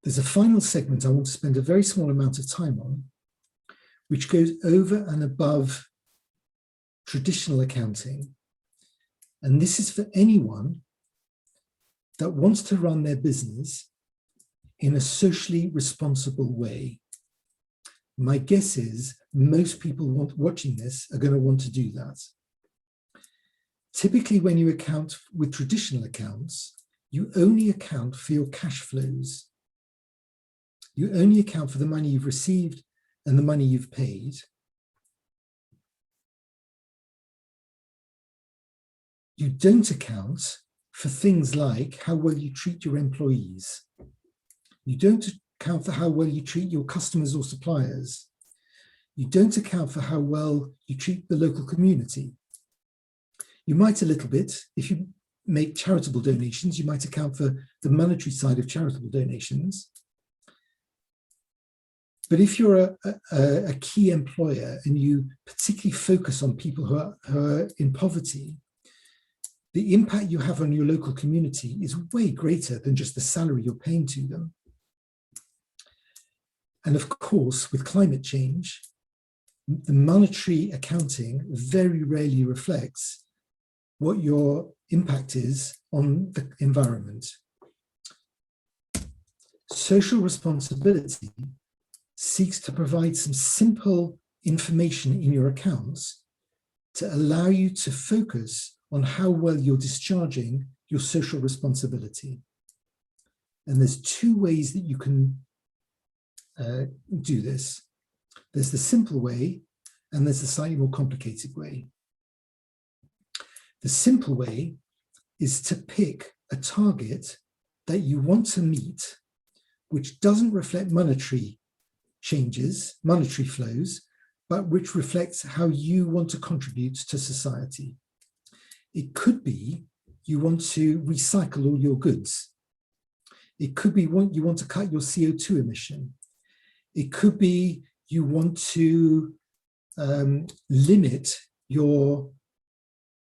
there's a final segment I want to spend a very small amount of time on, which goes over and above traditional accounting. And this is for anyone that wants to run their business in a socially responsible way. My guess is most people watching this are going to want to do that. Typically, when you account with traditional accounts, you only account for your cash flows. You only account for the money you've received and the money you've paid. You don't account for things like how well you treat your employees. You don't account for how well you treat your customers or suppliers. You don't account for how well you treat the local community. You might a little bit, if you make charitable donations, you might account for the monetary side of charitable donations. But if you're a key employer and you particularly focus on people who are in poverty, the impact you have on your local community is way greater than just the salary you're paying to them. And of course, with climate change, the monetary accounting very rarely reflects what your impact is on the environment. Social responsibility seeks to provide some simple information in your accounts to allow you to focus on how well you're discharging your social responsibility. And there's two ways that you can do this. There's the simple way, and there's the slightly more complicated way. The simple way is to pick a target that you want to meet, which doesn't reflect monetary changes, monetary flows, but which reflects how you want to contribute to society. It could be you want to recycle all your goods. It could be you want to cut your CO2 emission. It could be you want to limit your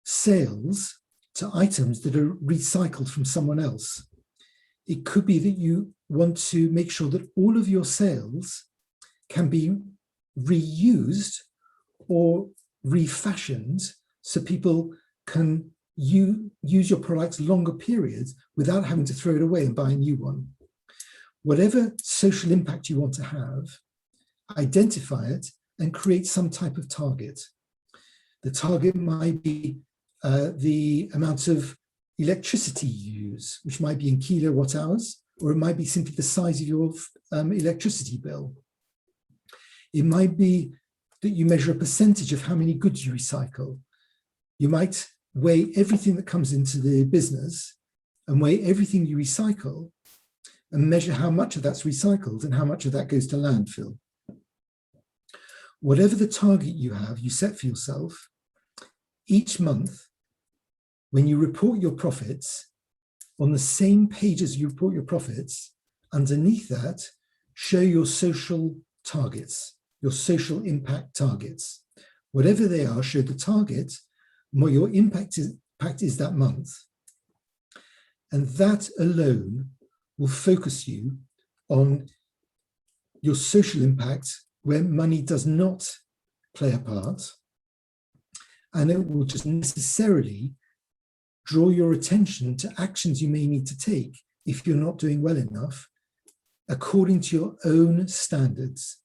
sales to items that are recycled from someone else. It could be that you want to make sure that all of your sales can be reused or refashioned so people can use your products longer periods without having to throw it away and buy a new one. Whatever social impact you want to have, identify it and create some type of target. The target might be the amount of electricity you use, which might be in kilowatt hours, or it might be simply the size of your electricity bill. It might be that you measure a percentage of how many goods you recycle. You might weigh everything that comes into the business and weigh everything you recycle and measure how much of that's recycled and how much of that goes to landfill. Whatever the target you have, you set for yourself, each month, when you report your profits, on the same page as you report your profits, underneath that, show your social targets, your social impact targets. Whatever they are, show the target and what your impact is that month. And that alone will focus you on your social impact where money does not play a part. And it will just necessarily draw your attention to actions you may need to take if you're not doing well enough according to your own standards.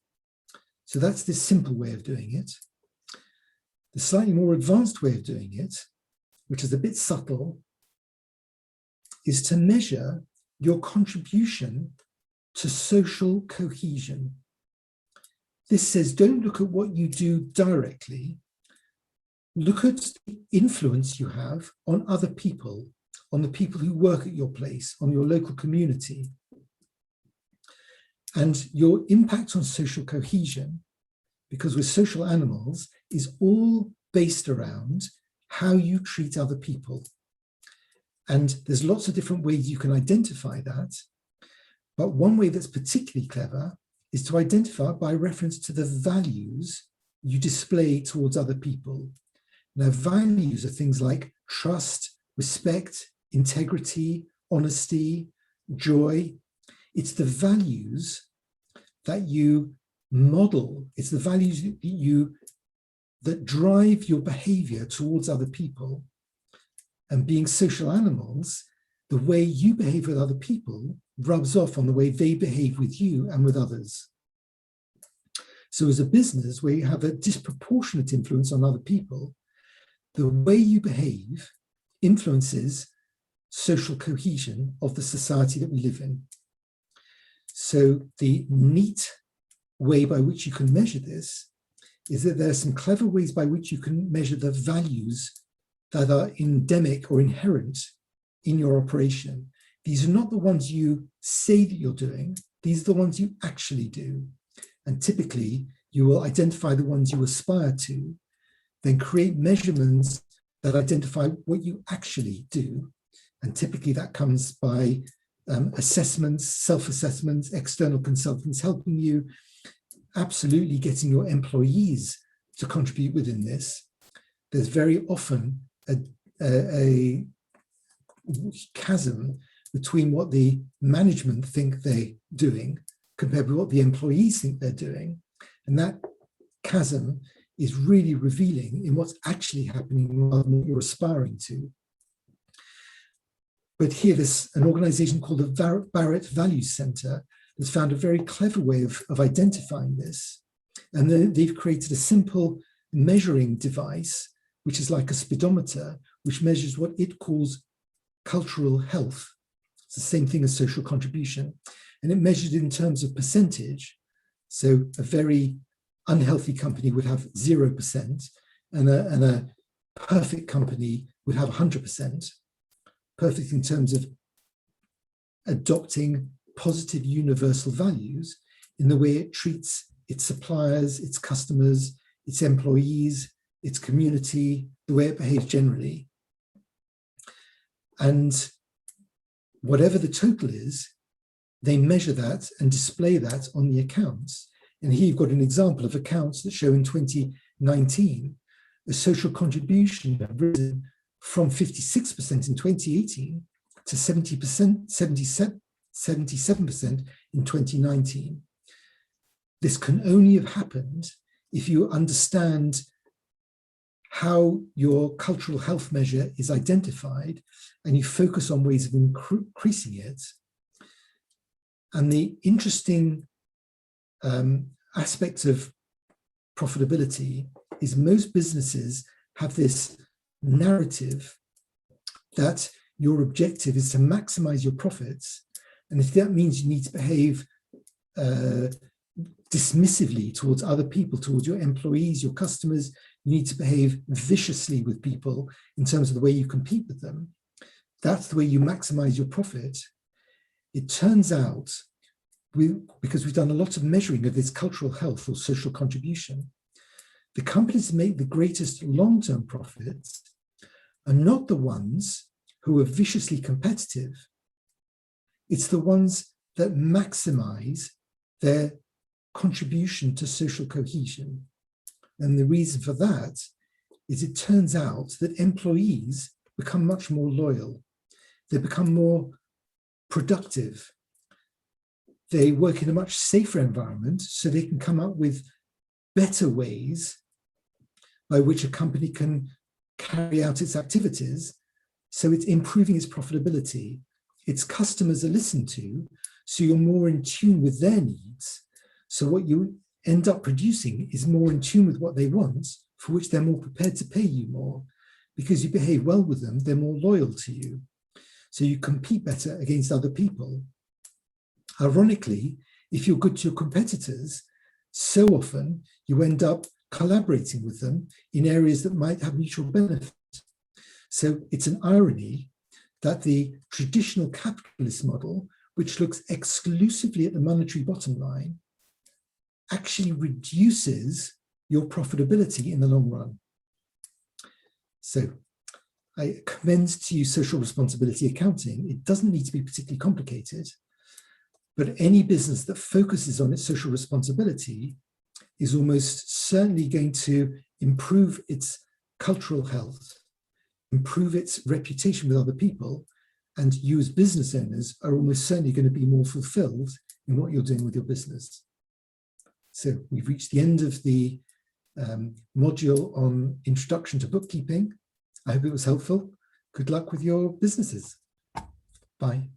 So that's this simple way of doing it. The slightly more advanced way of doing it, which is a bit subtle, is to measure your contribution to social cohesion. This says, don't look at what you do directly. Look at the influence you have on other people, on the people who work at your place, on your local community. And your impact on social cohesion, because we're social animals, is all based around how you treat other people. And there's lots of different ways you can identify that. But one way that's particularly clever is to identify by reference to the values you display towards other people. Now, values are things like trust, respect, integrity, honesty, joy. It's the values that you model. It's the values that drive your behavior towards other people. And being social animals, the way you behave with other people rubs off on the way they behave with you and with others. So as a business where you have a disproportionate influence on other people, the way you behave influences social cohesion of the society that we live in. So the neat way by which you can measure this is that there are some clever ways by which you can measure the values that are endemic or inherent in your operation. These are not the ones you say that you're doing, these are the ones you actually do. And typically, you will identify the ones you aspire to, then create measurements that identify what you actually do. And typically that comes by assessments, self-assessments, external consultants helping you, absolutely getting your employees to contribute within this. There's very often a chasm between what the management think they're doing compared with what the employees think they're doing. And that chasm is really revealing in what's actually happening rather than what you're aspiring to. But here, there's an organization called the Barrett Values Center has found a very clever way of identifying this. And they've created a simple measuring device, which is like a speedometer, which measures what it calls cultural health. It's the same thing as social contribution. And it measures it in terms of percentage. So a very unhealthy company would have 0%, and a perfect company would have 100%. Perfect in terms of adopting positive universal values in the way it treats its suppliers, its customers, its employees, its community, the way it behaves generally. And whatever the total is, they measure that and display that on the accounts. And here you've got an example of accounts that show in 2019, a social contribution have risen from 56% in 2018 to 77% in 2019. This can only have happened if you understand how your cultural health measure is identified and you focus on ways of increasing it. And the interesting aspect of profitability is most businesses have this narrative that your objective is to maximize your profits. And if that means you need to behave dismissively towards other people, towards your employees, your customers, you need to behave viciously with people in terms of the way you compete with them. That's the way you maximize your profit. It turns out, because we've done a lot of measuring of this cultural health or social contribution, the companies that make the greatest long-term profits are not the ones who are viciously competitive. It's the ones that maximize their contribution to social cohesion. And the reason for that is it turns out that employees become much more loyal. They become more productive. They work in a much safer environment, so they can come up with better ways by which a company can carry out its activities. So it's improving its profitability. Its customers are listened to, so you're more in tune with their needs. So what you end up producing is more in tune with what they want, for which they're more prepared to pay you more. Because you behave well with them, they're more loyal to you. So you compete better against other people. Ironically, if you're good to your competitors, so often you end up collaborating with them in areas that might have mutual benefit. So it's an irony that the traditional capitalist model, which looks exclusively at the monetary bottom line, actually reduces your profitability in the long run. So I commend to you social responsibility accounting. It doesn't need to be particularly complicated, but any business that focuses on its social responsibility is almost certainly going to improve its cultural health, improve its reputation with other people, and you as business owners are almost certainly going to be more fulfilled in what you're doing with your business. So we've reached the end of the module on Introduction to Bookkeeping. I hope it was helpful. Good luck with your businesses. Bye.